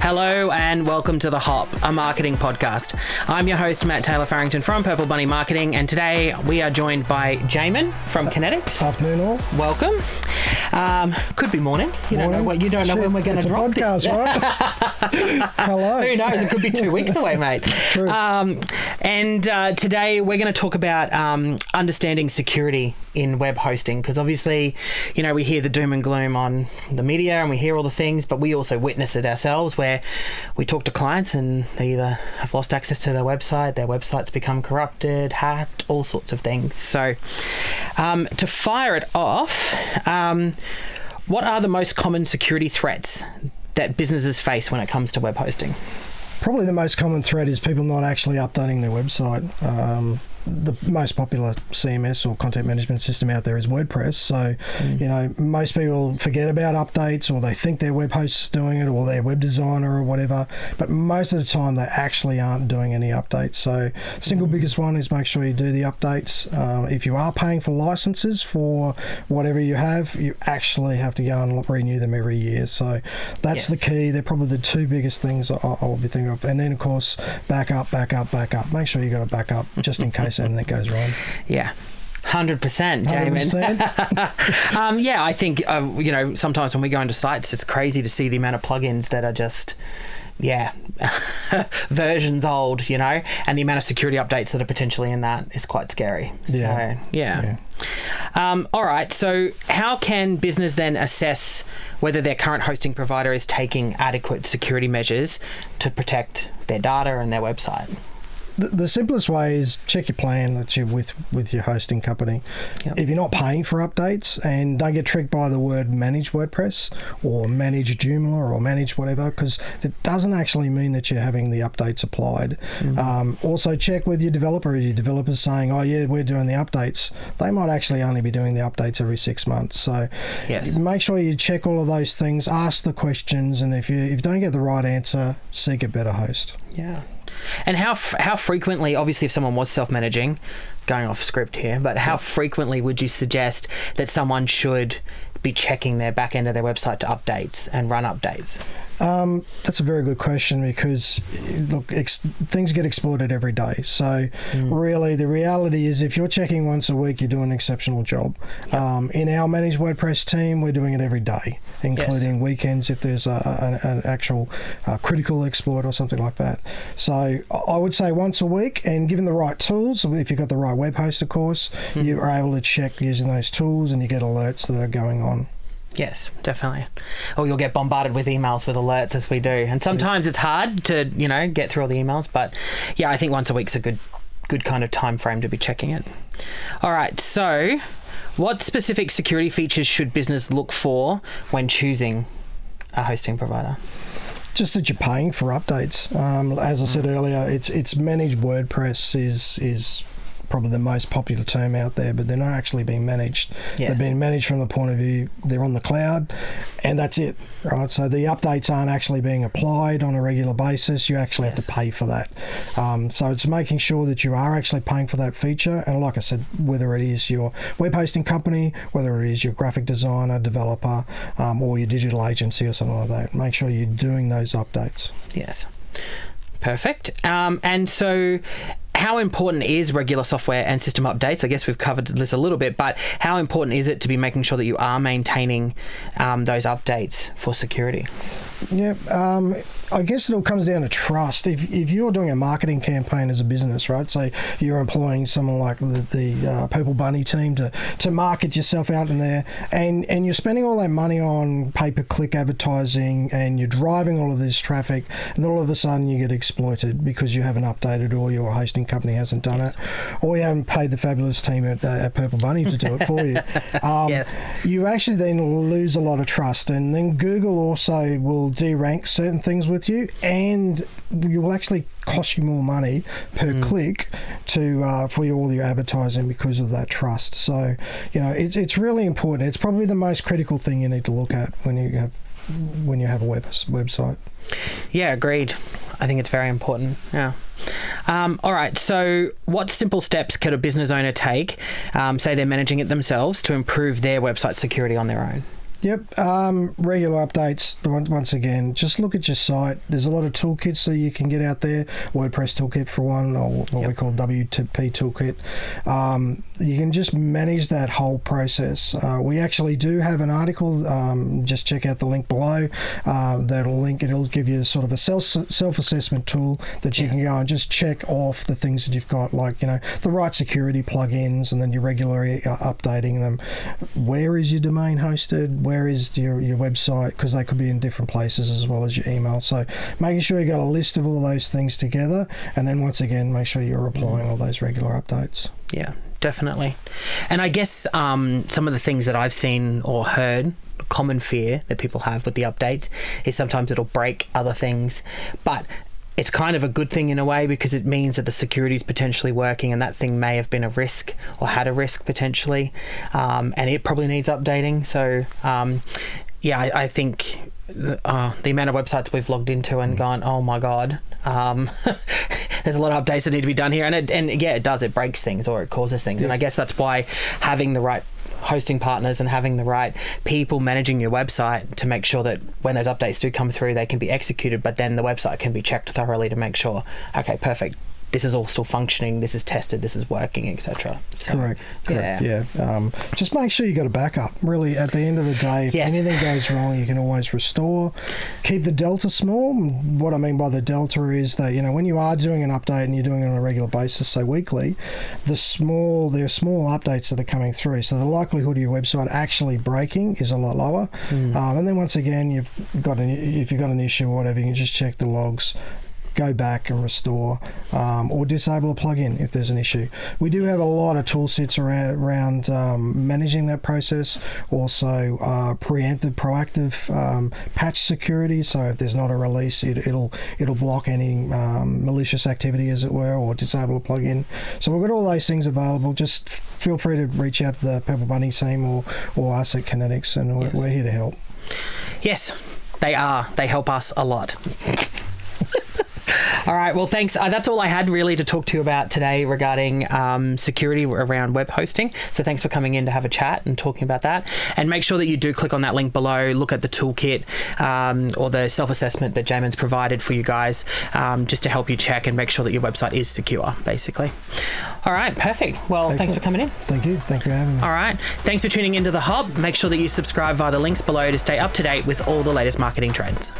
Hello and welcome to The Hop, a marketing podcast. I'm your host, Matt Taylor-Farrington from Purple Bunny Marketing, and today we are joined by Jamin from Conetix. Afternoon all. Welcome. Could be morning. You don't know when we're going to drop this. It's a podcast, right? Hello. Who knows? It could be 2 weeks away, mate. True. Today we're going to talk about understanding security in web hosting, because obviously, you know, we hear the doom and gloom on the media and we hear all the things, but we also witness it ourselves where we talk to clients and they either have lost access to their website's become corrupted, hacked, all sorts of things. So to fire it off, what are the most common security threats that businesses face when it comes to web hosting? Probably the most common threat is people not actually updating their website. The most popular CMS or content management system out there is WordPress. So, you know, most people forget about updates, or they think their web host is doing it, or their web designer or whatever. But most of the time, they actually aren't doing any updates. So, single biggest one is make sure you do the updates. If you are paying for licenses for whatever you have, you actually have to go and renew them every year. So, that's the key. They're probably the two biggest things I'll be thinking of. And then, of course, backup. Make sure you got a backup just in case anything goes wrong. Yeah. 100%, Jamin. Yeah, I think, you know, sometimes when we go into sites, it's crazy to see the amount of plugins that are just, versions old, you know, and the amount of security updates that are potentially in that is quite scary. Yeah. So, yeah. All right. So how can business then assess whether their current hosting provider is taking adequate security measures to protect their data and their website? The simplest way is check your plan that you're with your hosting company. Yep. If you're not paying for updates, and don't get tricked by the word manage WordPress or manage Joomla or manage whatever, because it doesn't actually mean that you're having the updates applied. Also check with your developer. If your developer's saying, oh yeah, we're doing the updates, they might actually only be doing the updates every 6 months. So make sure you check all of those things, ask the questions, and if you don't get the right answer, seek a better host. Yeah. And how frequently, obviously if someone was self-managing, going off script here, but how frequently would you suggest that someone should be checking their back end of their website to updates and run updates? That's a very good question, because look, things get exploited every day. So really the reality is if you're checking once a week, you're doing an exceptional job. In our managed WordPress team, we're doing it every day, including weekends if there's an actual critical exploit or something like that. So I would say once a week, and given the right tools, if you've got the right web host, of course, you are able to check using those tools and you get alerts that are going on. Yes, definitely. Or you'll get bombarded with emails with alerts, as we do. And sometimes it's hard to, you know, get through all the emails. But yeah, I think once a week's a good kind of time frame to be checking it. All right. So what specific security features should business look for when choosing a hosting provider? Just that you're paying for updates. As I said earlier, it's managed WordPress is probably the most popular term out there, but they're not actually being managed. They're being managed from the point of view they're on the cloud, and that's it, right? So the updates aren't actually being applied on a regular basis. You actually have to pay for that. So it's making sure that you are actually paying for that feature. And like I said, whether it is your web hosting company, whether it is your graphic designer, developer, or your digital agency or something like that, make sure you're doing those updates. Yes. Perfect. And so how important is regular software and system updates? I guess we've covered this a little bit, but how important is it to be making sure that you are maintaining those updates for security? Yeah, I guess it all comes down to trust. If you're doing a marketing campaign as a business, right? So you're employing someone like the Purple Bunny team to market yourself out in there, and you're spending all that money on pay-per-click advertising, and you're driving all of this traffic, and then all of a sudden you get exploited because you haven't updated, or your hosting company hasn't done it, or you haven't paid the fabulous team at Purple Bunny to do it for you. You actually then lose a lot of trust, and then Google also will de-rank certain things with you, and you will actually cost you more money per click to for all your advertising because of that trust. So, you know, it's really important. It's probably the most critical thing you need to look at when you have a website. Yeah, agreed. I think it's very important. Yeah. All right. So what simple steps could a business owner take, say they're managing it themselves, to improve their website security on their own? Yep. Regular updates. Once again, just look at your site. There's a lot of toolkits that you can get out there. WordPress toolkit for one, or what we call WP toolkit. You can just manage that whole process. We actually do have an article. Just check out the link below. That'll link. It'll give you sort of a self-assessment tool that you can go and just check off the things that you've got, like the right security plugins, and then you're regularly updating them. Where is your domain hosted? Where is your website? Because they could be in different places as well as your email. So making sure you got a list of all those things together, and then once again make sure you're applying all those regular updates. Yeah, definitely. And I guess some of the things that I've seen or heard, common fear that people have with the updates is sometimes it'll break other things, but it's kind of a good thing in a way, because it means that the security is potentially working, and that thing may have been a risk or had a risk potentially, and it probably needs updating. So I think the amount of websites we've logged into and gone, oh my god, there's a lot of updates that need to be done here, and it does, it breaks things or it causes things. And I guess that's why having the right hosting partners and having the right people managing your website to make sure that when those updates do come through, they can be executed, but then the website can be checked thoroughly to make sure, okay, perfect, this is all still functioning, this is tested, this is working, etc. So, Correct. Yeah. Just make sure you got a backup. Really, at the end of the day, if anything goes wrong, you can always restore. Keep the delta small. What I mean by the delta is that when you are doing an update and you're doing it on a regular basis, say weekly, there are small updates that are coming through. So the likelihood of your website actually breaking is a lot lower. And then once again, if you've got an issue or whatever, you can just check the logs, go back and restore, or disable a plugin if there's an issue. We do have a lot of tool sets around managing that process. Also, proactive patch security. So if there's not a release, it'll block any malicious activity, as it were, or disable a plugin. So we've got all those things available. Just feel free to reach out to the Purple Bunny team or us at Conetix, and we're here to help. Yes, they are. They help us a lot. All right, well, thanks. That's all I had really to talk to you about today regarding security around web hosting. So thanks for coming in to have a chat and talking about that. And make sure that you do click on that link below, look at the toolkit or the self-assessment that Jamin's provided for you guys, just to help you check and make sure that your website is secure, basically. All right, perfect. Well, Excellent. Thanks for coming in. Thank you. Thank you for having me. All right. Thanks for tuning into The Hub. Make sure that you subscribe via the links below to stay up to date with all the latest marketing trends.